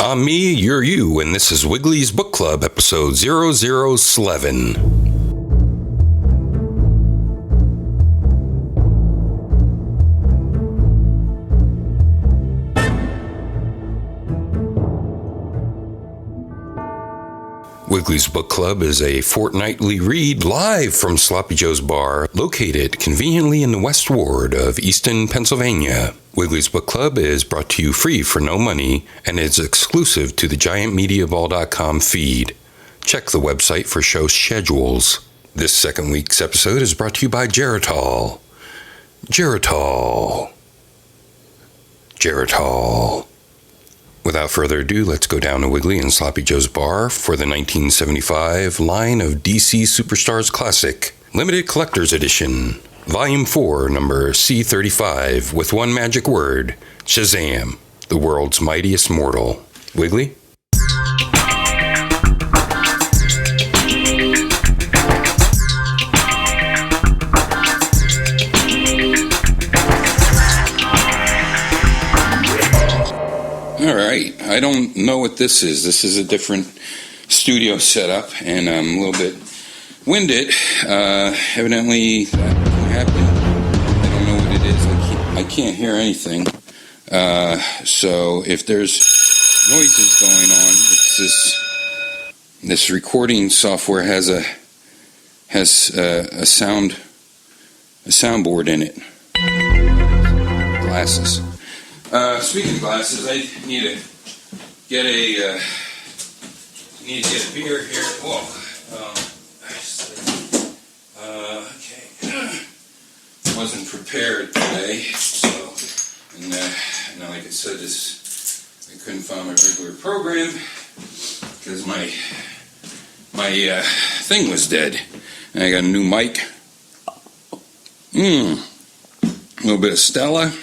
I'm me, you're you, and this is Wiggly's Book Club, episode 0011. Wiggly's Book Club is a fortnightly read live from Sloppy Joe's Bar, located conveniently in the West Ward of Easton, Pennsylvania. Wiggly's Book Club is brought to you free for no money and is exclusive to the giantmediaball.com feed. Check the website for show schedules. This second week's episode is brought to you by Geritol. Geritol. Geritol. Without further ado, let's go down to Wiggly and Sloppy Joe's Bar for the 1975 line of DC Superstars Classic, Limited Collector's Edition, Volume 4, number C35, with one magic word, SHAZAM, the world's mightiest mortal. Wiggly? All right, I don't know what this is. This is a different studio setup, and I'm a little bit winded. Evidently, that happened. I don't know what it is. I can't hear anything. So if there's noises going on, it's this recording software has a soundboard in it. Glasses. Speaking of glasses, I need to get a beer here. Whoa. Okay. Wasn't prepared today, so, and like I said, I couldn't find my regular program because my thing was dead, and I got a new mic. A little bit of Stella.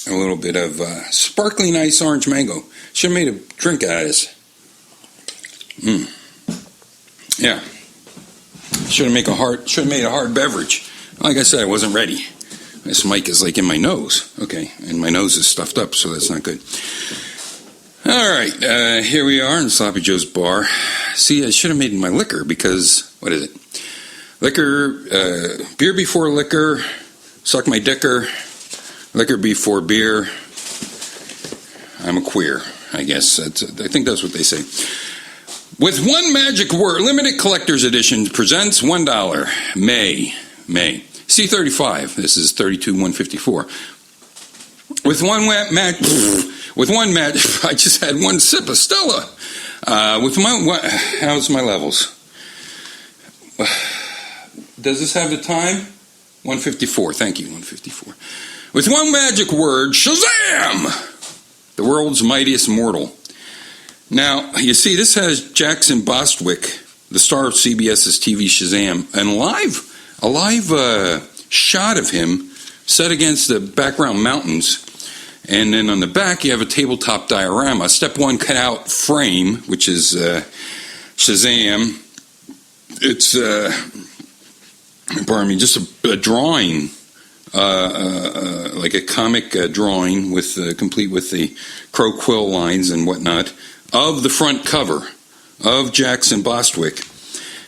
A little bit of sparkling ice orange mango. Should have made a drink out of this. Yeah. Should have made a hard beverage. Like I said, I wasn't ready. This mic is like in my nose. Okay, and my nose is stuffed up, so that's not good. All right, here we are in Sloppy Joe's Bar. See, I should have made my liquor because, what is it? Liquor, beer before liquor, suck my dicker. Liquor before beer. I'm a queer, I guess. I think that's what they say. With one magic word, Limited Collector's Edition presents $1. May. C35. This is 32,154. With one I just had one sip of Stella. How's my levels? Does this have the time? 154. Thank you, 154. With one magic word, SHAZAM! The world's mightiest mortal. Now, you see, this has Jackson Bostwick, the star of CBS's TV SHAZAM, and a live shot of him set against the background mountains. And then on the back, you have a tabletop diorama. Step 1 cutout frame, which is SHAZAM. It's, just a drawing. Like a comic drawing complete with the crow quill lines and whatnot of the front cover of Jackson Bostwick,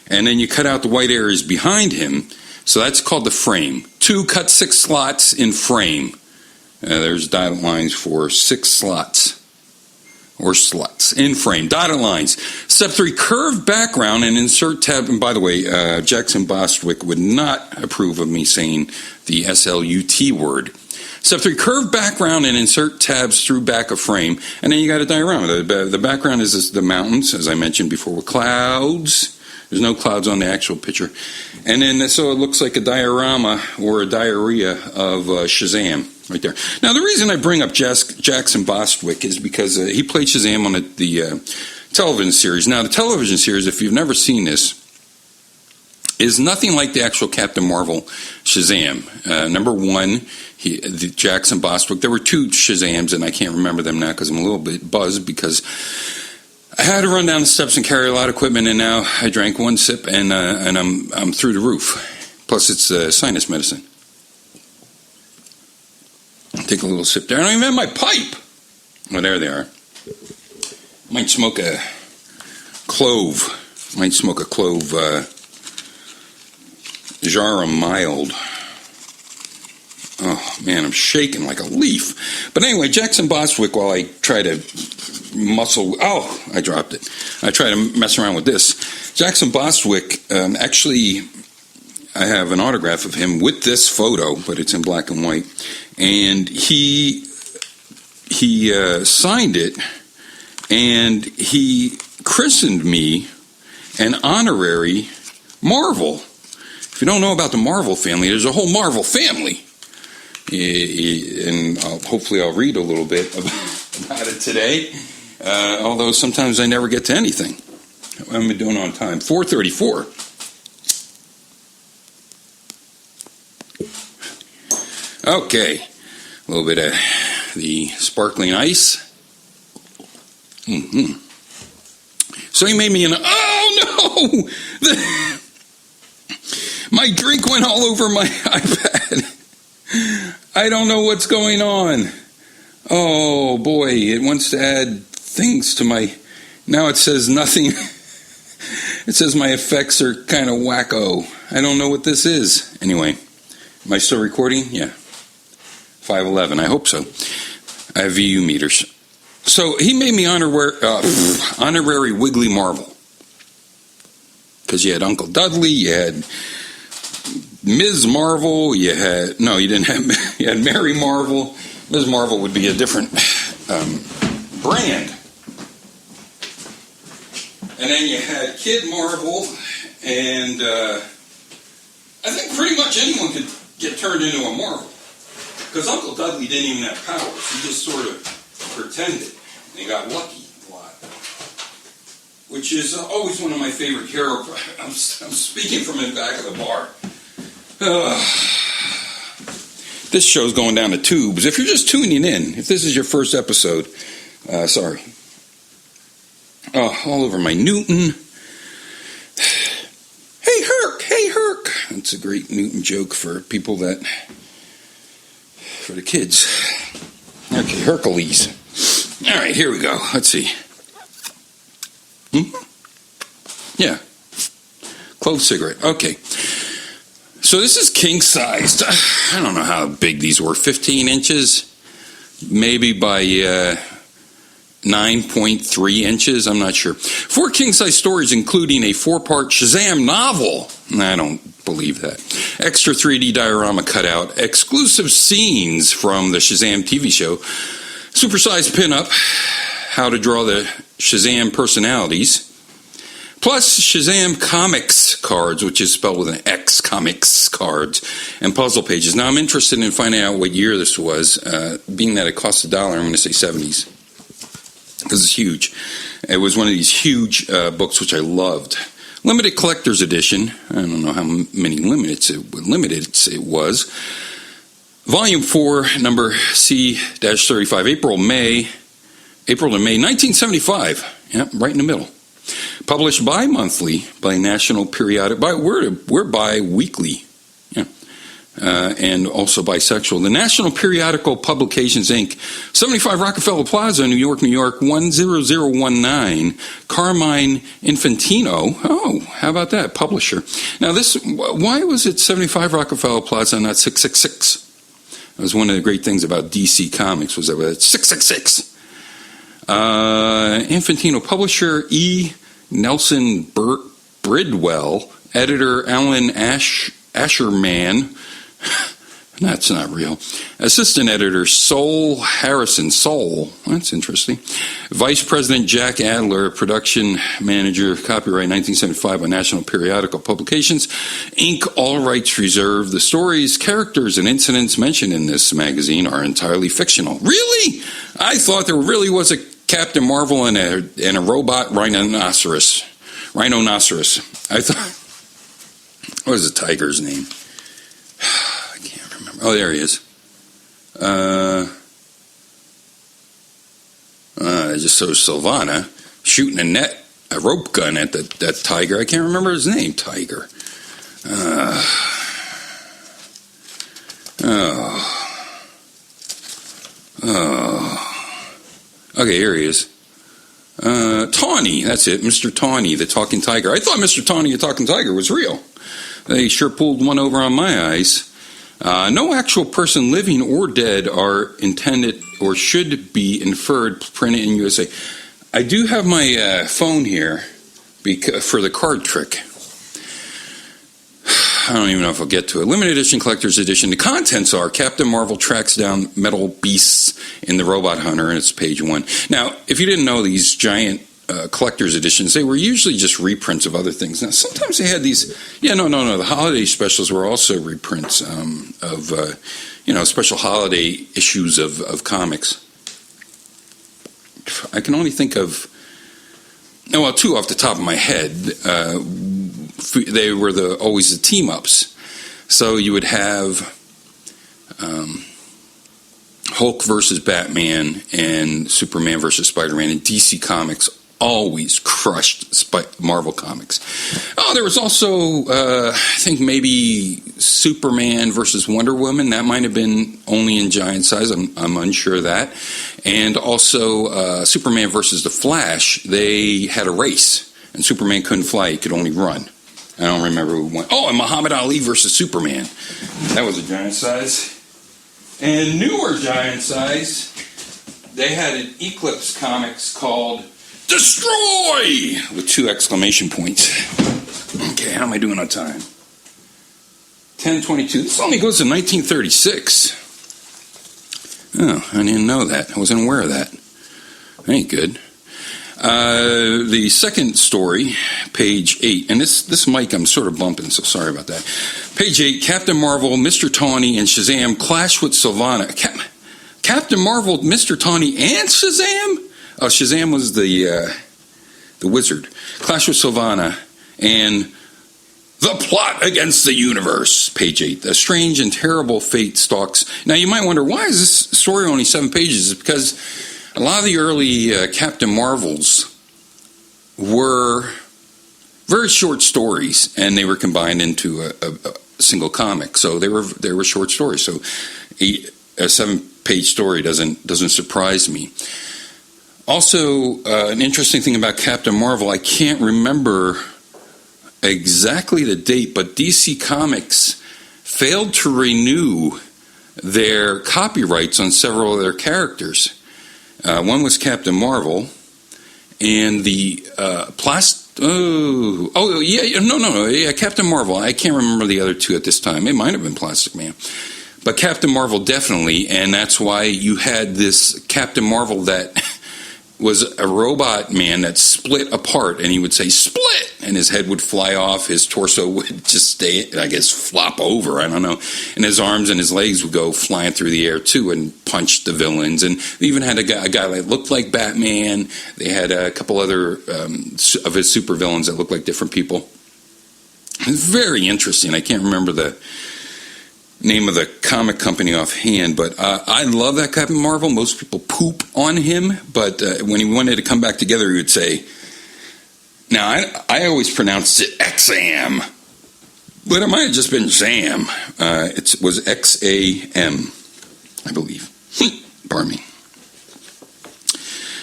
and then you cut out the white areas behind him, so that's called the frame. 2 cut 6 slots in frame. There's dotted lines for 6 slots. Or slots in frame, dotted lines. Step 3, curved background and insert tab. And by the way, Jackson Bostwick would not approve of me saying the SLUT word. Step 3, curved background and insert tabs through back of frame. And then you got a diorama. The background is the mountains, as I mentioned before, with clouds. There's no clouds on the actual picture. And then so it looks like a diorama or a diarrhea of SHAZAM. Right there. Now, the reason I bring up Jackson Bostwick is because he played SHAZAM on the television series. Now, the television series, if you've never seen this, is nothing like the actual Captain Marvel SHAZAM. Number 1, the Jackson Bostwick. There were 2 SHAZAMs, and I can't remember them now because I'm a little bit buzzed because I had to run down the steps and carry a lot of equipment, and now I drank 1 sip, and I'm through the roof. Plus, it's sinus medicine. Take a little sip there. I don't even have my pipe. Oh, there they are. Might smoke a clove. Jarum mild. Oh, man, I'm shaking like a leaf. But anyway, Jackson Bostwick, while I try to I dropped it. I try to mess around with this. Jackson Bostwick, actually, I have an autograph of him with this photo, but it's in black and white. And he signed it, and he christened me an honorary Marvel. If you don't know about the Marvel family, there's a whole Marvel family. And hopefully I'll read a little bit about it today, although sometimes I never get to anything. What am I doing on time? 4:34. Okay, a little bit of the sparkling ice. So he made me oh no! My drink went all over my iPad. I don't know what's going on. Oh boy, it wants to add things to my... Now it says nothing. It says my effects are kind of wacko. I don't know what this is. Anyway, am I still recording? Yeah. 5:11, I hope so. I have VU meters. So he made me honorary Wiggly Marvel. Because you had Uncle Dudley, you had Ms. Marvel, you had Mary Marvel. Ms. Marvel would be a different brand. And then you had Kid Marvel, and I think pretty much anyone could get turned into a Marvel. Because Uncle Dudley didn't even have powers. He just sort of pretended. And he got lucky a lot. Which is always one of my favorite heroes. I'm speaking from the back of the bar. This show's going down the tubes. If you're just tuning in, if this is your first episode, sorry. All over my Newton. Hey, Herc. That's a great Newton joke for people for the kids. Okay, Hercules. All right, here we go. Let's see. Yeah. Clove cigarette. Okay. So this is king sized. I don't know how big these were. 15 inches, maybe by 9.3 inches. I'm not sure. 4 king size stories, including a 4-part SHAZAM novel. I don't believe that. Extra 3D diorama cutout. Exclusive scenes from the SHAZAM TV show. Supersized pinup. How to draw the SHAZAM personalities. Plus SHAZAM comics cards, which is spelled with an X, comics cards, and puzzle pages. Now, I'm interested in finding out what year this was. Being that it cost $1, I'm going to say 70s. Because it's huge. It was one of these huge books which I loved. Limited collector's edition. I don't know how many limited it was. Volume 4, number C-35, April to May, 1975. Yeah, right in the middle. Published bi-monthly by National Periodic. We're bi-weekly. Yeah. And also bisexual. The National Periodical Publications, Inc., 75 Rockefeller Plaza, New York, 10019. Carmine Infantino. Oh, how about that? Publisher. Now why was it 75 Rockefeller Plaza and not 666? That was one of the great things about DC Comics, was that it was 666. Infantino, publisher E. Nelson Bridwell, editor Alan Asherman. That's not real. Assistant editor Sol Harrison. That's interesting. Vice President Jack Adler, production manager, copyright 1975 by National Periodical Publications, Inc., all rights reserved. The stories, characters, and incidents mentioned in this magazine are entirely fictional. Really? I thought there really was a Captain Marvel and a robot rhinoceros. I thought, what was the tiger's name? I can't remember. Oh, there he is. I just saw Sylvana shooting a rope gun at that tiger. I can't remember his name. Tiger. Okay, here he is. Tawny, that's it, Mr. Tawny, the talking tiger. I thought Mr. Tawny, the talking tiger, was real. They sure pulled one over on my eyes. No actual person living or dead are intended or should be inferred printed in USA. I do have my phone here for the card trick. I don't even know if I'll get to it. Limited edition, collector's edition. The contents are Captain Marvel tracks down metal beasts in the Robot Hunter, and it's page 1. Now, if you didn't know, these giant collector's editions, they were usually just reprints of other things. Now, sometimes they had these, the holiday specials were also reprints of special holiday issues of comics. I can only think of, two off the top of my head. They were always the team-ups. So you would have Hulk versus Batman and Superman versus Spider-Man, and DC Comics always crushed Marvel Comics. Oh, there was also, I think maybe Superman versus Wonder Woman. That might have been only in giant size. I'm unsure of that. And also Superman versus The Flash. They had a race, and Superman couldn't fly. He could only run. I don't remember who won. Oh, and Muhammad Ali versus Superman. That was a giant size. And newer giant size, they had an Eclipse Comics called Destroy! With 2 exclamation points. Okay, how am I doing on time? 10:22. This only goes to 1936. Oh, I didn't know that. I wasn't aware of that. That ain't good. The second story, page 8, and this mic I'm sort of bumping, so sorry about that. Page 8, Captain Marvel, Mr. Tawny, and Shazam clash with Sylvana. Captain Marvel, Mr. Tawny, and Shazam? Oh, Shazam was the wizard. Clash with Sylvana, and the plot against the universe, page 8. A strange and terrible fate stalks. Now, you might wonder, why is this story only 7 pages? It's because a lot of the early Captain Marvels were very short stories, and they were combined into a single comic. So they were short stories. So a 7-page story doesn't surprise me. Also, an interesting thing about Captain Marvel, I can't remember exactly the date, but DC Comics failed to renew their copyrights on several of their characters. One was Captain Marvel, and the Captain Marvel. I can't remember the other 2 at this time. It might have been Plastic Man, but Captain Marvel definitely, and that's why you had this Captain Marvel that was a robot man that split apart, and he would say "split," and his head would fly off, his torso would just stay, I guess, flop over, I don't know, and his arms and his legs would go flying through the air too and punch the villains. And they even had a guy that looked like Batman. They had a couple other of his supervillains that looked like different people. It's very interesting. I can't remember the name of the comic company offhand, but I love that Captain Marvel. Most people poop on him, but when he wanted to come back together, he would say, now I always pronounced it X-am, but it might have just been Zam. It was X-A-M, I believe. Pardon me.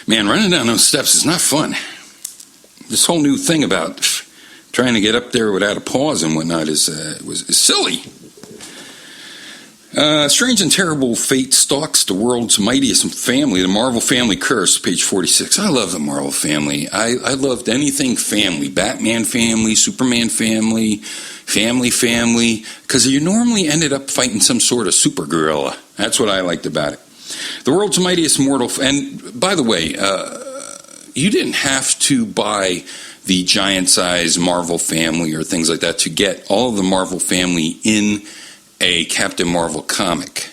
Man, running down those steps is not fun. This whole new thing about trying to get up there without a pause and whatnot is silly. Strange and terrible fate stalks the world's mightiest family, the Marvel family curse, page 46. I love the Marvel family. I loved anything family, Batman family, Superman family, because you normally ended up fighting some sort of super gorilla. That's what I liked about it. The world's mightiest mortal, and by the way, you didn't have to buy the giant size Marvel family or things like that to get all of the Marvel family in a Captain Marvel comic,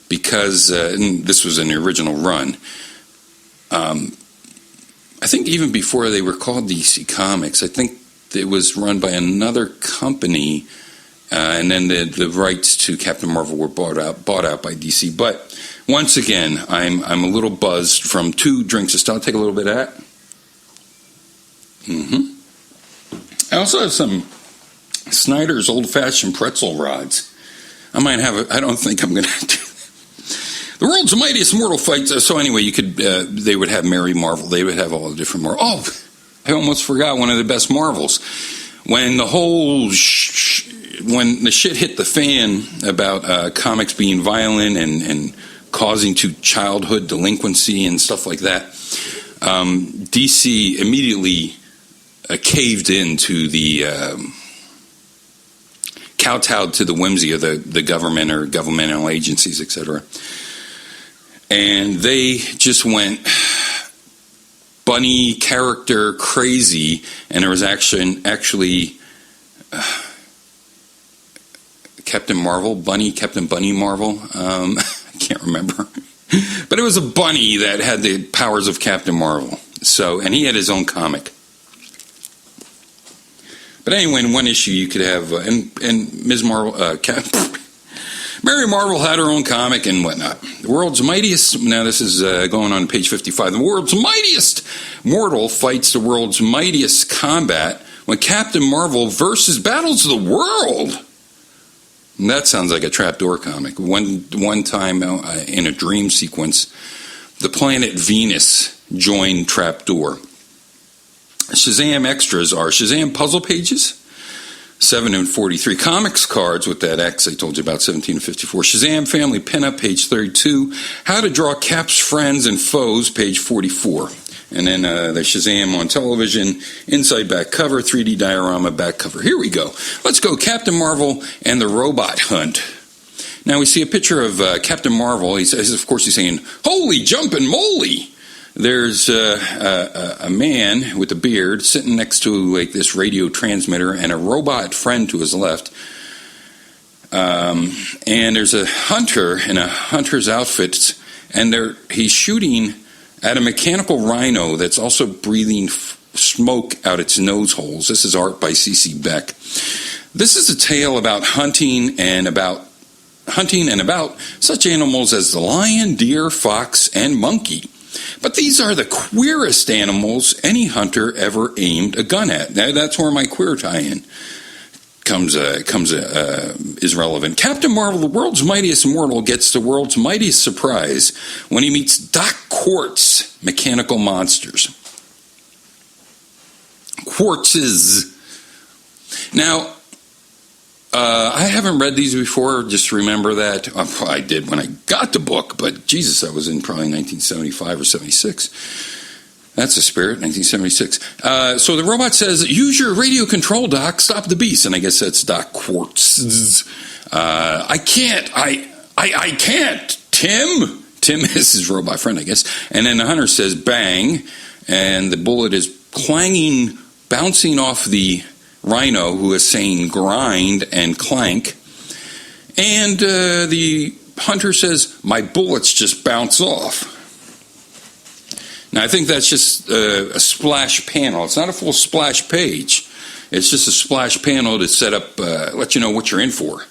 because this was an original run. I think even before they were called DC Comics, I think it was run by another company, and then the rights to Captain Marvel were bought out by DC. But once again, I'm a little buzzed from 2 drinks of stout. Take a little bit of that. I also have some Snyder's old-fashioned pretzel rods. I might have I don't think I'm going to do that. The world's mightiest mortal fights. So anyway, you could they would have Mary Marvel. They would have all the different Marvel. Oh, I almost forgot one of the best Marvels. When the whole when the shit hit the fan about comics being violent and causing to childhood delinquency and stuff like that, DC immediately caved into the kowtowed to the whimsy of the government or governmental agencies, etc. And they just went bunny character crazy, and there was actually Captain Bunny Marvel. I can't remember, but it was a bunny that had the powers of Captain Marvel. So, and he had his own comic. But anyway, in one issue you could have and Ms. Marvel, Mary Marvel had her own comic and whatnot. The world's mightiest. Now this is going on page 55. The world's mightiest mortal fights the world's mightiest combat when Captain Marvel versus battles the world. And that sounds like a trapdoor comic. One time in a dream sequence, the planet Venus joined Trapdoor. Shazam extras are Shazam puzzle pages, 7 and 43. Comics cards with that X I told you about, 17 and 54. Shazam family pinup, page 32. How to draw Cap's friends and foes, page 44. And then the Shazam on television, inside back cover, 3D diorama back cover. Here we go. Let's go. Captain Marvel and the Robot Hunt. Now we see a picture of Captain Marvel. He's saying, "Holy jumpin' moly!" There's a man with a beard sitting next to like this radio transmitter and a robot friend to his left. And there's a hunter in a hunter's outfit, and he's shooting at a mechanical rhino that's also breathing smoke out its nose holes. This is art by C.C. Beck. This is a tale about hunting and about such animals as the lion, deer, fox, and monkey. But these are the queerest animals any hunter ever aimed a gun at. That's where my queer tie-in is relevant. Captain Marvel, the world's mightiest mortal, gets the world's mightiest surprise when he meets Doc Quartz, mechanical monsters. Quartzes. Now, I haven't read these before. Just remember that. I did when I got the book, but Jesus, that was in probably 1975 or 76. That's the spirit, 1976. So the robot says, "Use your radio control, Doc. Stop the beast." And I guess that's Doc Quartz. I can't. I can't. Tim is his robot friend, I guess. And then the hunter says, "Bang," and the bullet is clanging, bouncing off the rhino, who is saying "grind" and "clank," and the hunter says, "My bullets just bounce off." Now I think that's just a splash panel. It's not a full splash page. It's just a splash panel to set up, let you know what you're in for.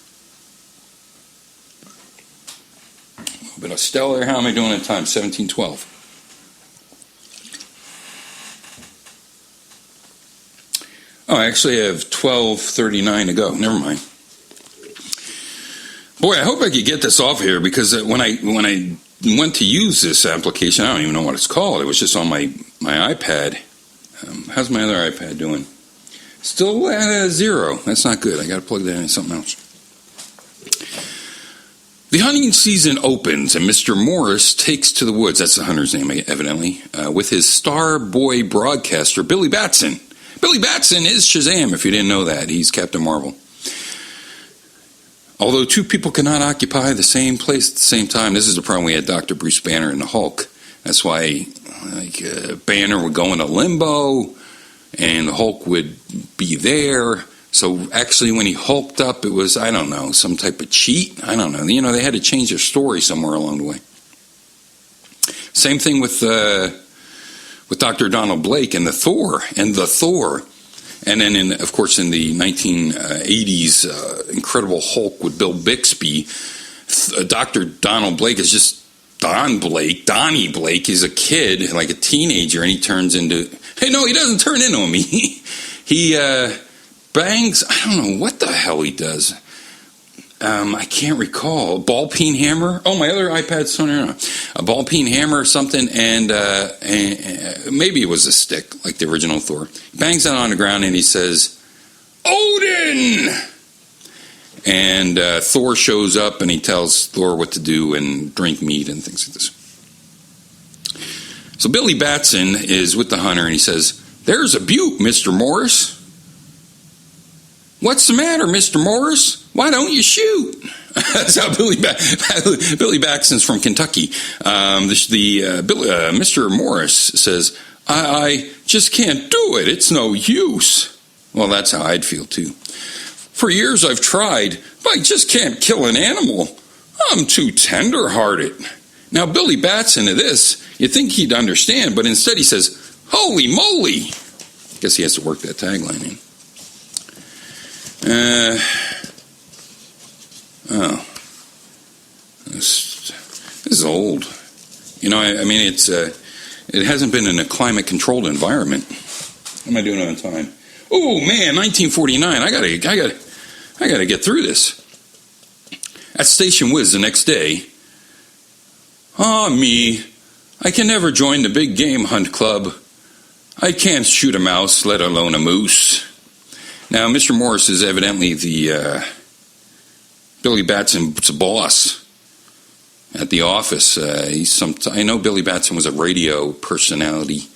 A little bit of stellar. How am I doing in time? 17:12. Oh, I actually have 12:39 to go. Never mind. Boy, I hope I could get this off here, because when I went to use this application, I don't even know what it's called. It was just on my iPad. How's my other iPad doing? Still at 0. That's not good. I got to plug that into something else. The hunting season opens, and Mr. Morris takes to the woods. That's the hunter's name, evidently, with his star boy broadcaster, Billy Batson. Billy Batson is Shazam, if you didn't know that. He's Captain Marvel. Although two people cannot occupy the same place at the same time. This is the problem we had Dr. Bruce Banner and the Hulk. That's why Banner would go into limbo and the Hulk would be there. So actually when he hulked up, it was, I don't know, some type of cheat. I don't know. You know, they had to change their story somewhere along the way. Same thing with Dr. Donald Blake and the Thor. And then, of course, in the 1980s, Incredible Hulk with Bill Bixby, Dr. Donald Blake is just Donnie Blake is a kid, like a teenager, and he turns into, hey, no, he doesn't turn into him. He bangs, I don't know what the hell he does. I can't recall. Ball peen hammer. Oh, my other iPad's on a ball peen hammer or something, and maybe it was a stick, like the original Thor. He bangs that on the ground and he says, "Odin!" And Thor shows up and he tells Thor what to do and drink meat and things like this. So Billy Batson is with the hunter and he says, "There's a butte, Mr. Morris." "What's the matter, Mr. Morris? Why don't you shoot?" That's how Billy Batson's from Kentucky. Mr. Morris says, I just can't do it. It's no use." Well, that's how I'd feel too. "For years I've tried, but I just can't kill an animal. I'm too tender-hearted." Now, Billy Batson of this, you'd think he'd understand, but instead he says, "Holy moly." Guess he has to work that tagline in. This is old. You know, I mean, it hasn't been in a climate-controlled environment. What am I doing on time? Oh man, 1949. I gotta get through this. At Station Wiz the next day. "Ah, me. I can never join the big game hunt club. I can't shoot a mouse, let alone a moose." Now, Mr. Morris is evidently the Billy Batson's boss at the office. I know Billy Batson was a radio personality,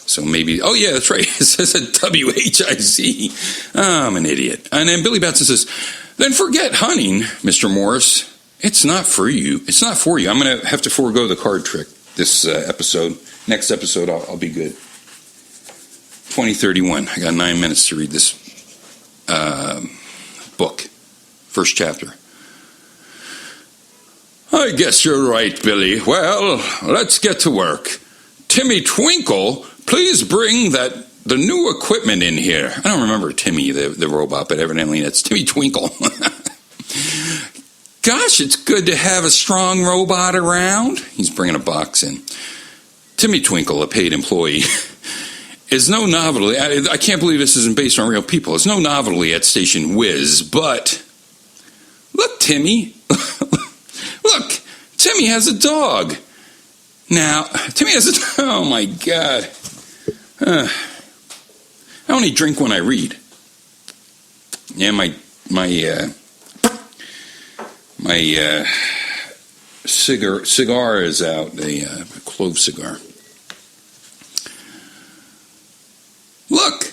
so maybe. Oh yeah, that's right. It says at WHIZ. I'm an idiot. And then Billy Batson says, "Then forget hunting, Mr. Morris. It's not for you. It's not for you. I'm going to have to forego the card trick this episode. Next episode, I'll be good." 2031. I got 9 minutes to read this book. First chapter. "I guess you're right, Billy. Well, let's get to work. Timmy Twinkle, please bring the new equipment in here." I don't remember Timmy, the robot, but evidently that's Timmy Twinkle. "Gosh, it's good to have a strong robot around." He's bringing a box in. Timmy Twinkle, a paid employee, is no novelty. I can't believe this isn't based on real people. It's no novelty at Station Wiz, but look, Timmy. Look, Timmy has a dog. Now, Timmy has a... Oh, my God. I only drink when I read. Yeah, my cigar is out, a clove cigar. Look!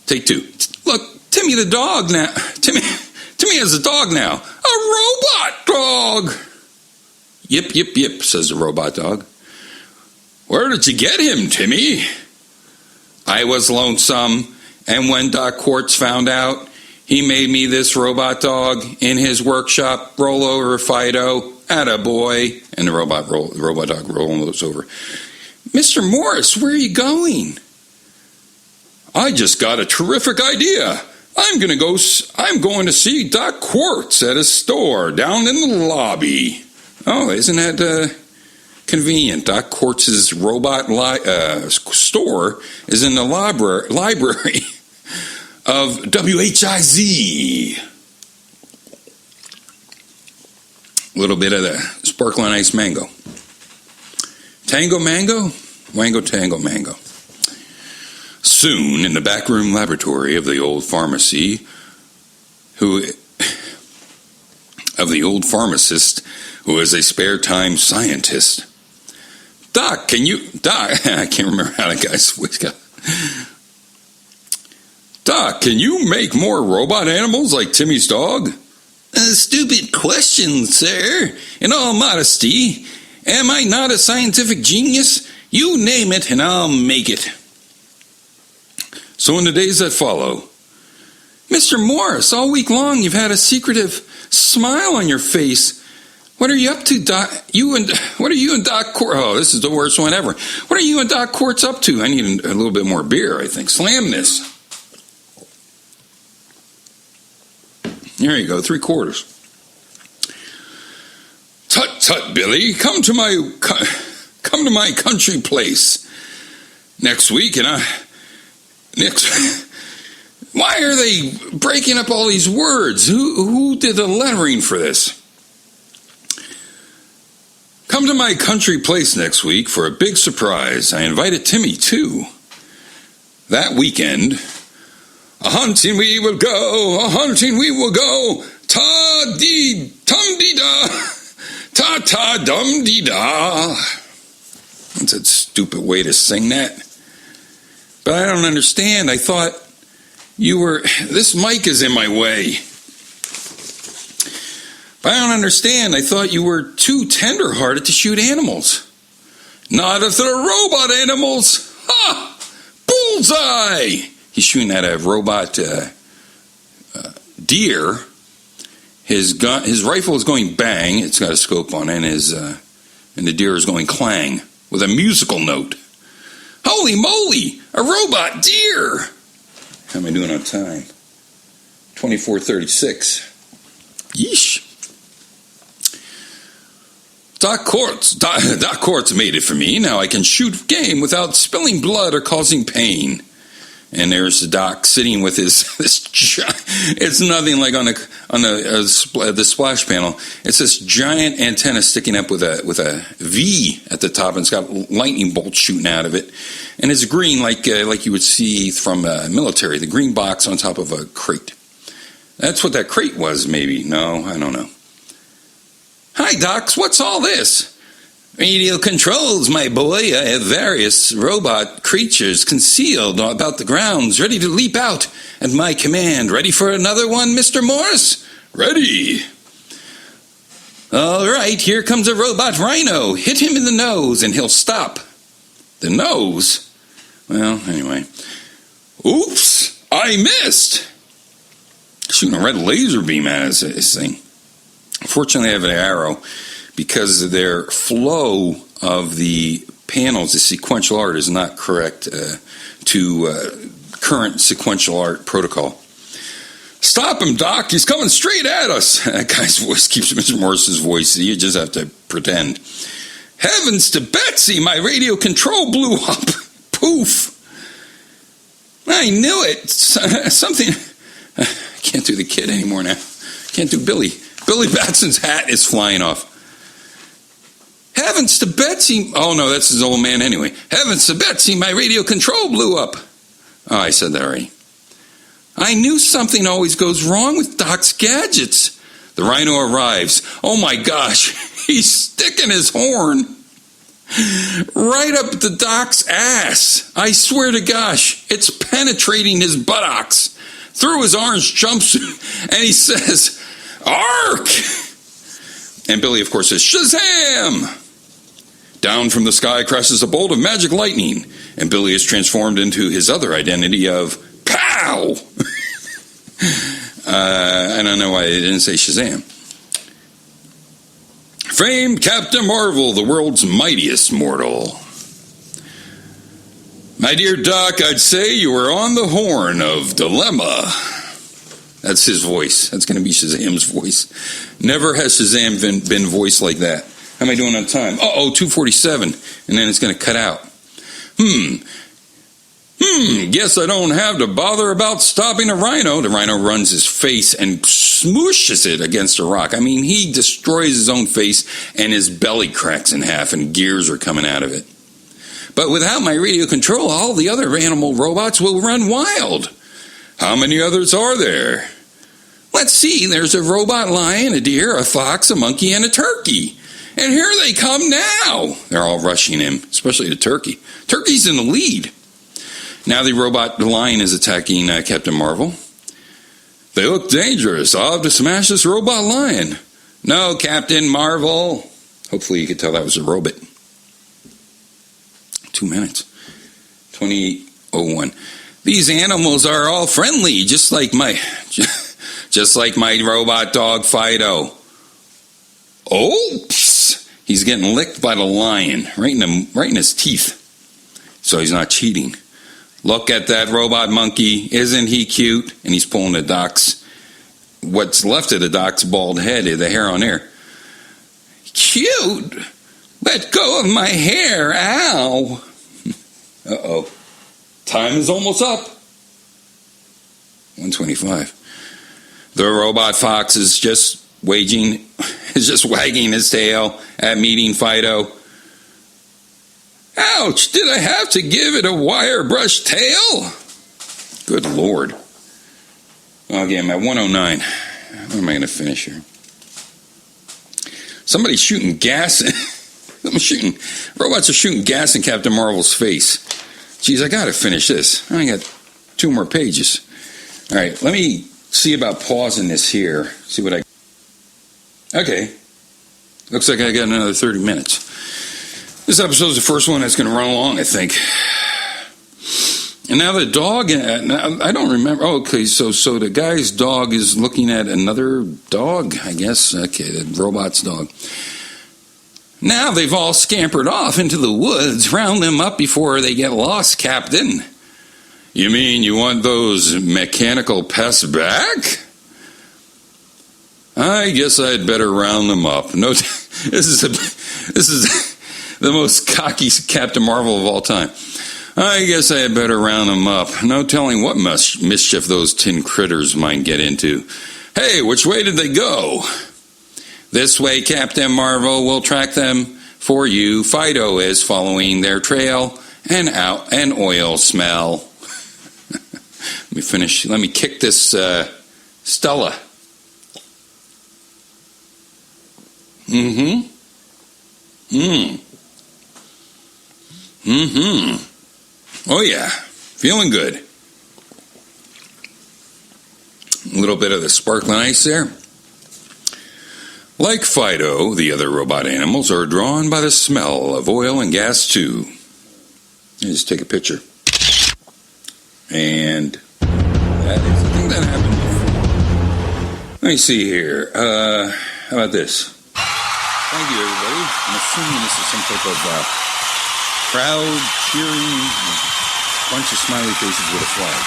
Take two. Look, Timmy the dog now. Timmy has a dog now. A robot dog! "Yip, yip, yip," says the robot dog. "Where did you get him, Timmy?" "I was lonesome, and when Doc Quartz found out, he made me this robot dog in his workshop. Roll over, Fido. Attaboy." And the robot dog rolls over. "Mr. Morris, where are you going?" "I just got a terrific idea. I'm going to see Doc Quartz at his store down in the lobby." Oh, isn't that convenient? Doc Quartz's robot store is in the library of WHIZ. A little bit of the sparkling ice mango. Tango mango? Wango tango mango. Soon, in the backroom laboratory of the old pharmacist who is a spare time scientist. Doc, I can't remember how the guy's voice got. "Doc, can you make more robot animals like Timmy's dog?" "A stupid question, sir. In all modesty, am I not a scientific genius? You name it and I'll make it." So in the days that follow, "Mr. Morris, all week long you've had a secretive smile on your face. What are you up to, Doc? What are you and Doc Quartz? Oh, this is the worst one ever. What are you and Doc Quartz up to?" I need a little bit more beer, I think. Slam this. There you go, 3/4. "Tut, tut, Billy, come to my country place next week, and Why are they breaking up all these words? Who did the lettering for this? Come to my country place next week for a big surprise. I invited Timmy too. That weekend, a hunting we will go, a hunting we will go, ta-dee-tum-dee-da, ta-ta-dum-dee-da. That's a stupid way to sing that. But I don't understand. I thought this mic is in my way. But I don't understand. I thought you were too tender-hearted to shoot animals. Not if they're robot animals. Ha! Bullseye! He's shooting at a robot deer. His rifle is going bang. It's got a scope on it, and the deer is going clang with a musical note. Holy moly! A robot deer! How am I doing on time? 24:36. Yeesh. Doc Courts made it for me. Now I can shoot game without spilling blood or causing pain. And there's the doc sitting with this it's nothing like on the splash panel. It's this giant antenna sticking up with a V at the top, and it's got lightning bolts shooting out of it. And it's green like you would see from military, the green box on top of a crate. That's what that crate was, maybe. No, I don't know. Hi, docs, what's all this? Radio controls, my boy. I have various robot creatures concealed about the grounds, ready to leap out at my command. Ready for another one, Mr. Morse? Ready. All right, here comes a robot rhino. Hit him in the nose and he'll stop. The nose? Well, anyway. Oops, I missed. Shooting a red laser beam at this thing. Fortunately, I have an arrow because their flow of the panels, the sequential art, is not correct to current sequential art protocol. Stop him, Doc. He's coming straight at us. That guy's voice keeps Mr. Morse's voice. You just have to pretend. Heavens to Betsy, my radio control blew up. Poof. I knew it. Something. I can't do the kid anymore now. Can't do Billy. Billy Batson's hat is flying off. Heavens to Betsy. Oh, no, that's his old man anyway. Heavens to Betsy, my radio control blew up. Oh, I said that already. I knew something always goes wrong with Doc's gadgets. The rhino arrives. Oh, my gosh. He's sticking his horn right up the Doc's ass. I swear to gosh, it's penetrating his buttocks through his orange jumpsuit. And he says, Ark! And Billy, of course, says, Shazam! Down from the sky crashes a bolt of magic lightning, and Billy is transformed into his other identity of Pow! I don't know why they didn't say Shazam. Famed Captain Marvel, the world's mightiest mortal. My dear Doc, I'd say you were on the horn of dilemma. That's his voice. That's going to be Shazam's voice. Never has Shazam been voiced like that. How am I doing on time? 2:47. And then it's going to cut out. Guess I don't have to bother about stopping a rhino. The rhino runs his face and smooshes it against a rock. I mean, he destroys his own face and his belly cracks in half and gears are coming out of it. But without my radio control, all the other animal robots will run wild. How many others are there? Let's see, there's a robot lion, a deer, a fox, a monkey, and a turkey. And here they come now. They're all rushing him, especially the turkey. Turkey's in the lead. Now the robot lion is attacking Captain Marvel. They look dangerous. I'll have to smash this robot lion. No, Captain Marvel. Hopefully you could tell that was a robot. 2 minutes. 28:01. These animals are all friendly, just like my robot dog Fido. Oops! He's getting licked by the lion, right in his teeth. So he's not cheating. Look at that robot monkey. Isn't he cute? And he's pulling the Doc's, what's left of the Doc's bald head, the hair on there. Cute? Let go of my hair. Ow. Uh-oh. Time is almost up. 125. The robot fox is just wagging his tail at meeting Fido. Ouch, did I have to give it a wire brush tail? Good Lord. Okay, I'm at 109. Where am I going to finish here? Somebody's shooting gas. Robots are shooting gas in Captain Marvel's face. Jeez, I got to finish this. I only got 2 more pages. All right, let me see about pausing this here. See what I... Okay. Looks like I got another 30 minutes. This episode's the first one that's going to run along, I think. And now the dog, I don't remember. Oh, okay, so the guy's dog is looking at another dog, I guess. Okay, the robot's dog. Now they've all scampered off into the woods. Round them up before they get lost, Captain. You mean you want those mechanical pests back? I guess I'd better round them up. No, this is the most cocky Captain Marvel of all time. I guess I had better round them up. No telling what mischief those tin critters might get into. Hey, which way did they go? This way, Captain Marvel. We'll track them for you. Fido is following their trail and oil smell. Let me finish. Let me kick this Stella. Oh yeah, feeling good. A little bit of the sparkling ice there. Like Fido, the other robot animals are drawn by the smell of oil and gas too. Just take a picture. And that is the thing that happened before. Let me see here. How about this? Thank you, everybody. I'm assuming this is some type of crowd cheering, a bunch of smiley faces with a flag.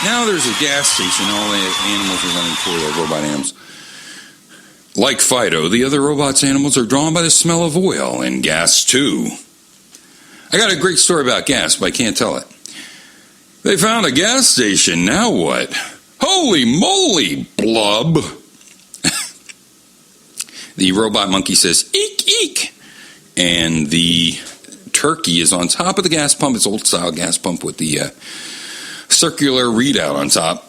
Now there's a gas station. All the animals are running for the robot animals. Like Fido, the other robots' animals are drawn by the smell of oil and gas too. I got a great story about gas, but I can't tell it. They found a gas station. Now what? Holy moly, blub! The robot monkey says, eek, eek. And the turkey is on top of the gas pump. It's old-style gas pump with the circular readout on top.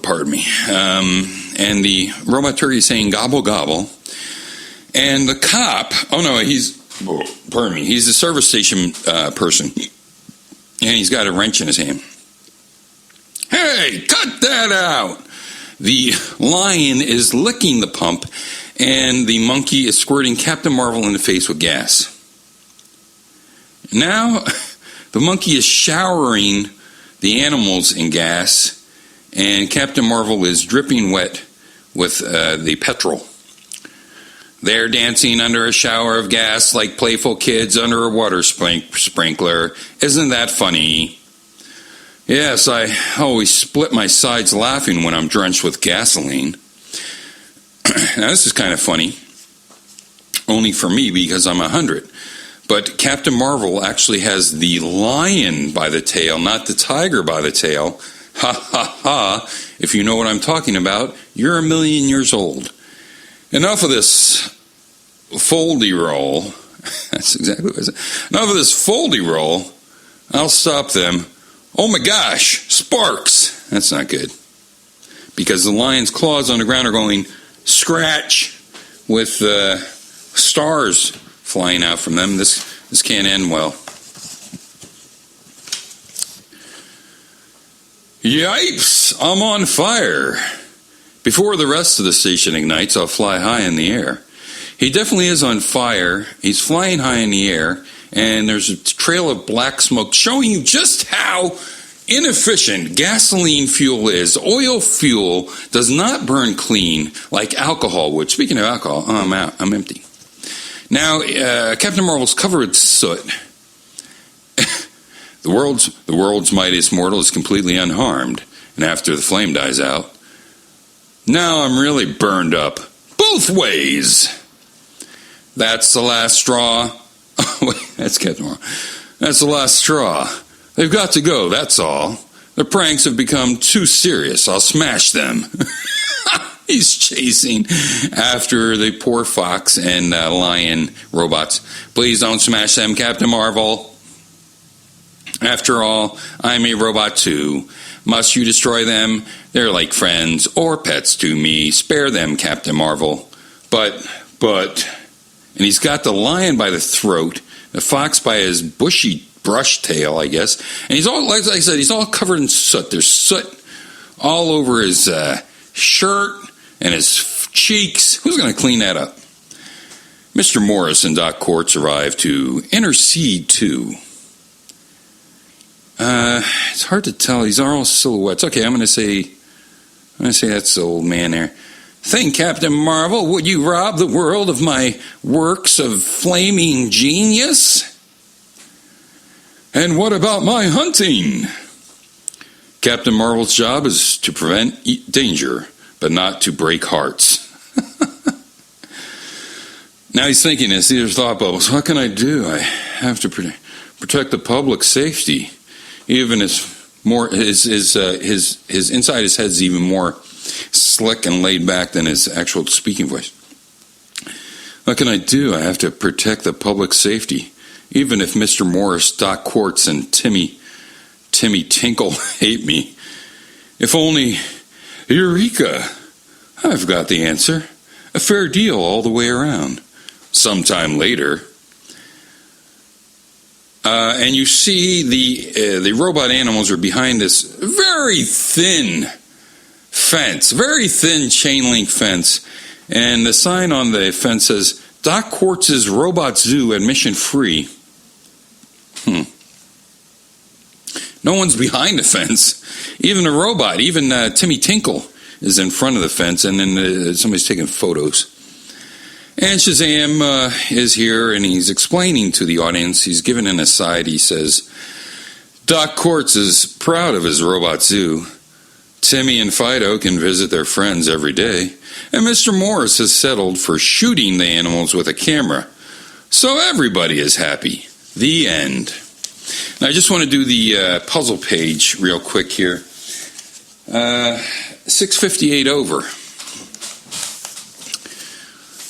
Pardon me. And the robot turkey is saying, gobble, gobble. And the cop, he's the service station person. And he's got a wrench in his hand. Hey, cut that out! The lion is licking the pump, and the monkey is squirting Captain Marvel in the face with gas. Now, the monkey is showering the animals in gas, and Captain Marvel is dripping wet with the petrol. They're dancing under a shower of gas like playful kids under a water sprinkler. Isn't that funny? Yes, I always split my sides laughing when I'm drenched with gasoline. Now, this is kind of funny. Only for me because I'm 100. But Captain Marvel actually has the lion by the tail, not the tiger by the tail. Ha, ha, ha. If you know what I'm talking about, you're 1,000,000 years old. Enough of this foldy roll. That's exactly what I said. Enough of this foldy roll. I'll stop them. Oh my gosh, sparks. That's not good. Because the lion's claws on the ground are going scratch with stars flying out from them. This can't end well. Yipes, I'm on fire. Before the rest of the station ignites, I'll fly high in the air. He definitely is on fire. He's flying high in the air, and there's a trail of black smoke showing you just how inefficient gasoline fuel is. Oil fuel does not burn clean like alcohol would. Speaking of alcohol, I'm empty. Now, Captain Marvel's covered with soot. The world's mightiest mortal is completely unharmed, and after the flame dies out, now I'm really burned up. Both ways. That's the last straw. Oh, wait, that's Captain Marvel. That's the last straw. They've got to go, that's all. The pranks have become too serious. I'll smash them. He's chasing after the poor fox and lion robots. Please don't smash them, Captain Marvel. After all, I'm a robot too. Must you destroy them? They're like friends or pets to me. Spare them, Captain Marvel. But, and he's got the lion by the throat, the fox by his bushy brush tail, I guess. And he's all, like I said, he's all covered in soot. There's soot all over his shirt and his cheeks. Who's going to clean that up? Mr. Morris and Doc Quartz arrive to intercede too. It's hard to tell. These are all silhouettes. Okay, I'm going to say that's the old man there. Think, Captain Marvel, would you rob the world of my works of flaming genius? And what about my hunting? Captain Marvel's job is to prevent danger, but not to break hearts. Now he's thinking this. These are thought bubbles. What can I do? I have to protect the public's safety. Even his inside his head's even more slick and laid back than his actual speaking voice. What can I do? I have to protect the public's safety. Even if Mr. Morris, Doc Quartz, and Timmy Tinkle hate me. If only, Eureka! I've got the answer. A fair deal all the way around. Sometime later. And you see the robot animals are behind this very thin fence, very thin chain link fence. And the sign on the fence says, Doc Quartz's Robot Zoo admission free. No one's behind the fence. Even a robot, even Timmy Tinkle is in front of the fence, and then somebody's taking photos. And SHAZAM is here, and he's explaining to the audience. He's given an aside. He says, Doc Quartz is proud of his robot zoo. Timmy and Fido can visit their friends every day. And Mr. Morris has settled for shooting the animals with a camera. So everybody is happy. The end. Now I just want to do the puzzle page real quick here. 6:58 over.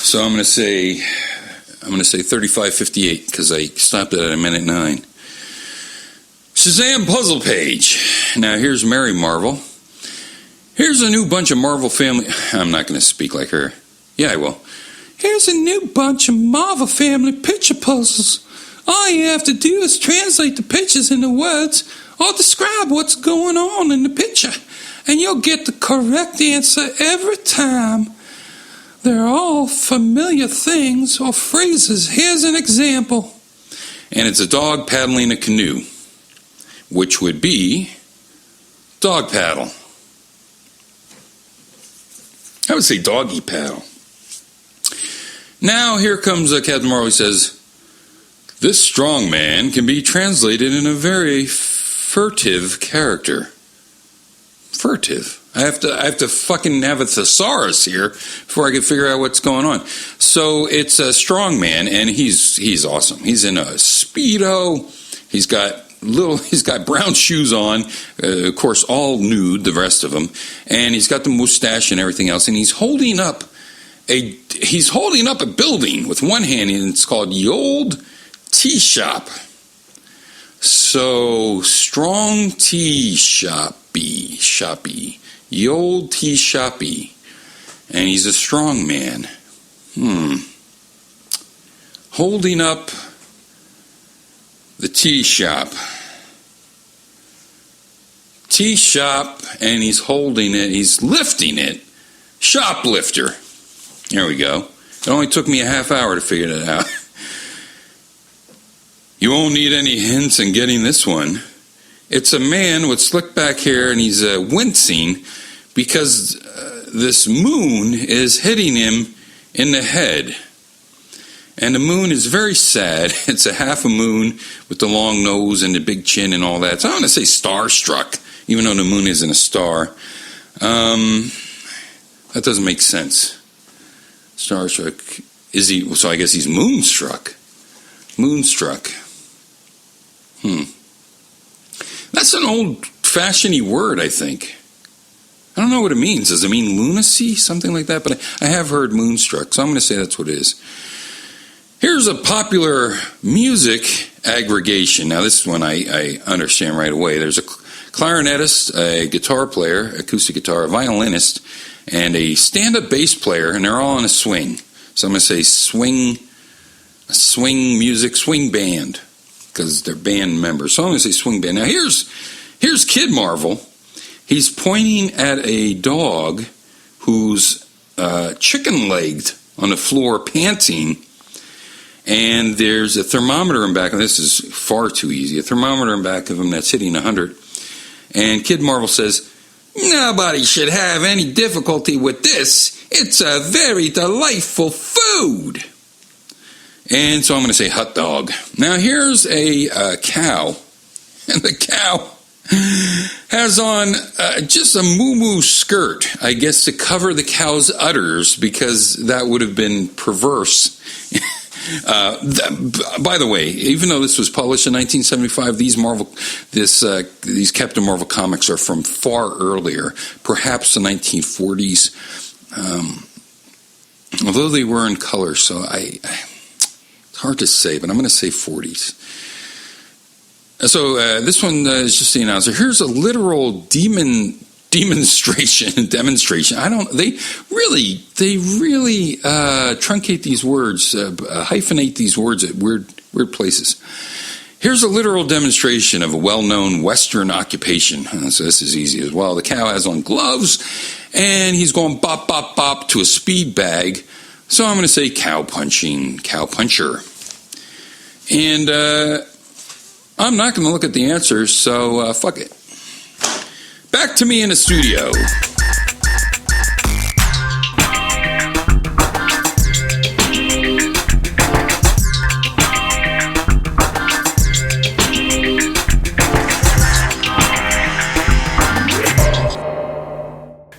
So I'm going to say 35:58 because I stopped it at 1:09. SHAZAM puzzle page. Now here's Mary Marvel. Here's a new bunch of Marvel family. I'm not going to speak like her. Yeah, I will. Here's a new bunch of Marvel family picture puzzles. All you have to do is translate the pictures into words or describe what's going on in the picture, and you'll get the correct answer every time. They're all familiar things or phrases. Here's an example. And it's a dog paddling a canoe, which would be dog paddle. I would say doggy paddle. Now here comes Captain Marvel. He says, this strong man can be translated in a very furtive character. Furtive. I have to fucking have a thesaurus here before I can figure out what's going on. So it's a strong man, and he's awesome. He's in a Speedo. He's got brown shoes on, of course, all nude, the rest of them, and he's got the mustache and everything else, and he's holding up a building with one hand, and it's called Ye Old Tea Shop. So strong tea shoppy, Ye Old Tea Shoppy, and he's a strong man. Holding up the tea shop, and he's holding it, he's lifting it. Shoplifter. There we go. It only took me a half hour to figure that out. You won't need any hints in getting this one. It's a man with slick back hair, and he's wincing because this moon is hitting him in the head. And the moon is very sad. It's a half a moon with the long nose and the big chin and all that. So I want to say starstruck, even though the moon isn't a star. That doesn't make sense. Starstruck. Is he? So I guess he's moonstruck. Moonstruck. That's an old old-fashioned word, I think. I don't know what it means. Does it mean lunacy? Something like that? But I have heard moonstruck, so I'm going to say that's what it is. Here's a popular music aggregation. Now, this is one I understand right away. There's a clarinetist, a guitar player, acoustic guitar, a violinist, and a stand-up bass player, and they're all in a swing. So I'm going to say swing music, swing band, because they're band members. So I'm going to say swing band. Now, here's Kid Marvel. He's pointing at a dog who's chicken-legged on the floor, panting, and there's a thermometer in back of him. This is far too easy. A thermometer in back of him that's hitting 100. And Kid Marvel says, "Nobody should have any difficulty with this. It's a very delightful food." And so I'm going to say hot dog. Now here's a cow, and the cow has on just a moo-moo skirt, I guess, to cover the cow's udders, because that would have been perverse. By the way, even though this was published in 1975, these Captain Marvel comics are from far earlier, perhaps the 1940s, although they were in color, so it's hard to say, but I'm going to say 40s. So this one is just the announcer. Here's a literal demonstration. They really truncate these words, hyphenate these words at weird places. Here's a literal demonstration of a well-known Western occupation. So this is easy as well. The cow has on gloves, and he's going bop, bop, bop to a speed bag. So I'm going to say cow puncher. And I'm not going to look at the answers, so fuck it. Back to me in the studio.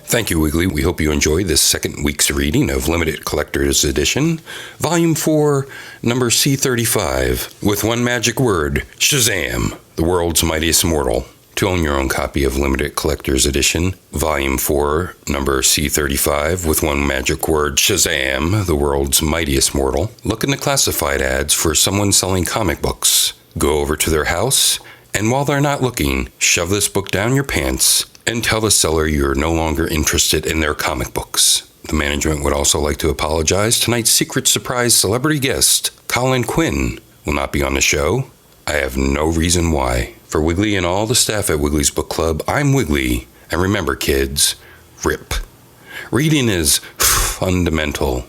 Thank you, Wiggly. We hope you enjoyed this second week's reading of Limited Collector's Edition, Volume 4, number C35, with one magic word, SHAZAM, the world's mightiest mortal. To own your own copy of Limited Collector's Edition, Volume 4, number C35, with one magic word, SHAZAM, the world's mightiest mortal, look in the classified ads for someone selling comic books. Go over to their house, and while they're not looking, shove this book down your pants and tell the seller you're no longer interested in their comic books. The management would also like to apologize. Tonight's secret surprise celebrity guest, Colin Quinn, will not be on the show. I have no reason why. For Wiggly and all the staff at Wiggly's Book Club, I'm Wiggly. And remember, kids, RIP. Reading is fundamental.